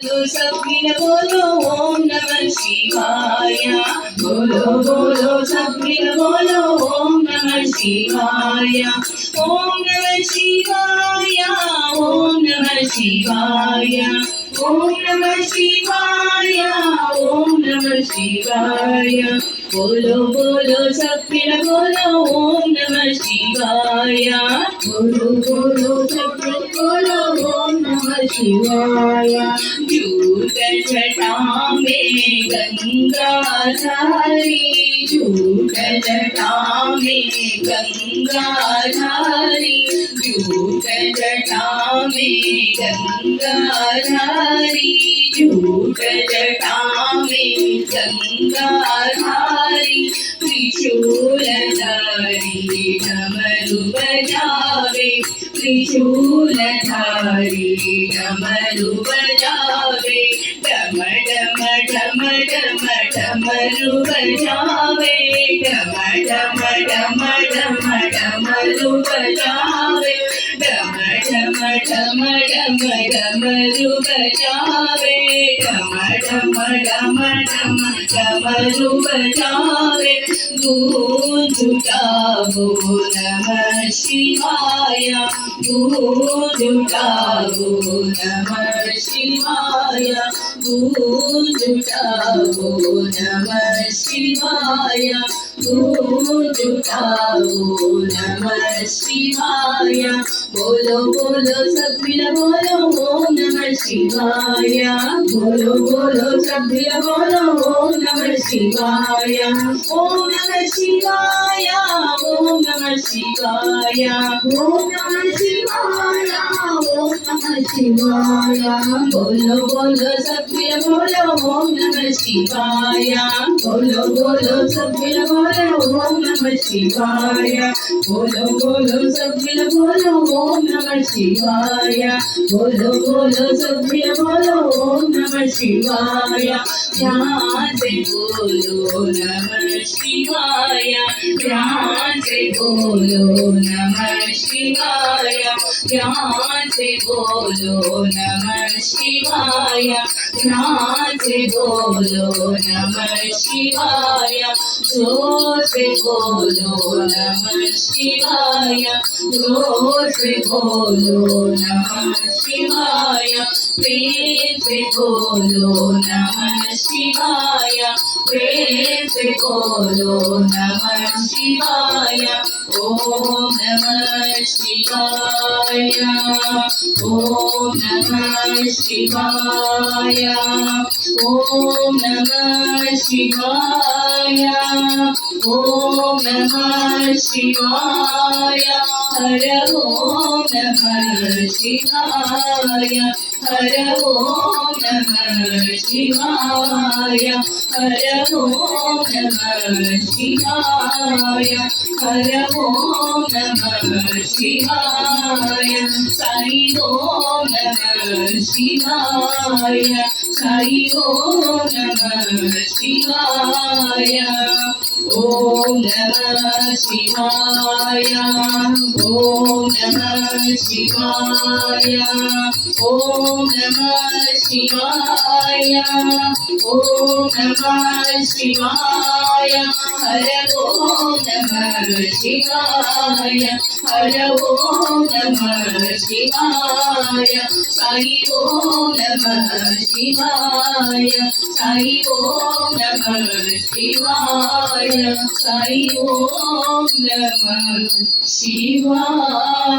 बोलो सब मिल बोलो ओम नमः शिवाय। बोलो बोलो सब मिल बोलो ओम नमः शिवाय। ओम नमः शिवाय। ओम नमः शिवाय। ओम नमः शिवाय। ओम नमः शिवाय। बोलो बोलो सब मिल बोलो ओम नमः शिवाय। बोलो बोलो सब मिल बोलो ओम नमः शिवाय। झूठ जटा में गंगा धारी, झूठ जटा में गंगा धारी, झूठ जटा में गंगा धारी, झूठ जटा में गंगा धारी, त्रिशूलधारी डमरू बजावे, त्रिशूलधारी डमरू बजावे, डम डम डम डम डमरू बजावे, डम डम डम डम डमरू बजावे, डम डम डम डम डमरू बजावे, डम डम डम डम डमरू बजावे। गूंज उठा वो नमः शिवाय, गूंज उठा वो नमः शिवाय, गूंज उठा वो नमः शिवाय, गूंज उठा वो नमः शिवाय। बोलो बोलो सब मिल बोलो ओम नमः शिवाय। बोलो बोलो सब मिल बोलो ओम नमः शिवाय। ओम नमः शिवाय। ओम नमः शिवाय। ओम नमः शिवाय। ओम नमः शिवाय। बोलो बोलो सब मिल बोलो ओम नमः शिवाय। बोलो बोलो सब मिल बोलो ओम नमः शिवाय। बोलो बोलो सब मिल बोलो ओम नमः शिवाय। बोलो बोलो सब मिल बोलो ओम नमः शिवाय। ध्यान से बोलो नमः शिवाय, ध्यान से बोलो नमः शिवाय, ध्यान से बोलो नमः शिवाय, ध्यान से बोलो नमः शिवाय। जोर से बोलो नमः शिवाय, जोर से बोलो नमः शिवाय, प्रेम से बोलो नमः शिवाय, प्रेम से बोलो नमः शिवाय। ओम नमः शिवाय। ओम नमः शिवाय। ओम नमः शिवाय। ओम नमः शिवाय। हर ओम नमः शिवाय, हर ओम नमः शिवाय, हर ओम नमः शिवाय, हर ओम नमः शिवाय। साई ओम नमः शिवाय, साई ओम नमः शिवाय। ओम नमः शिवाय। ओम नमः शिवाय। ओम नमः शिवाय। ओम नमः शिवाय। हर ओम नमः शिवाय, हर ओम नमः शिवाय। साई ओम नमः शिवाय, साई ओम नमः शिवाय, साई ओम नमः शिवाय।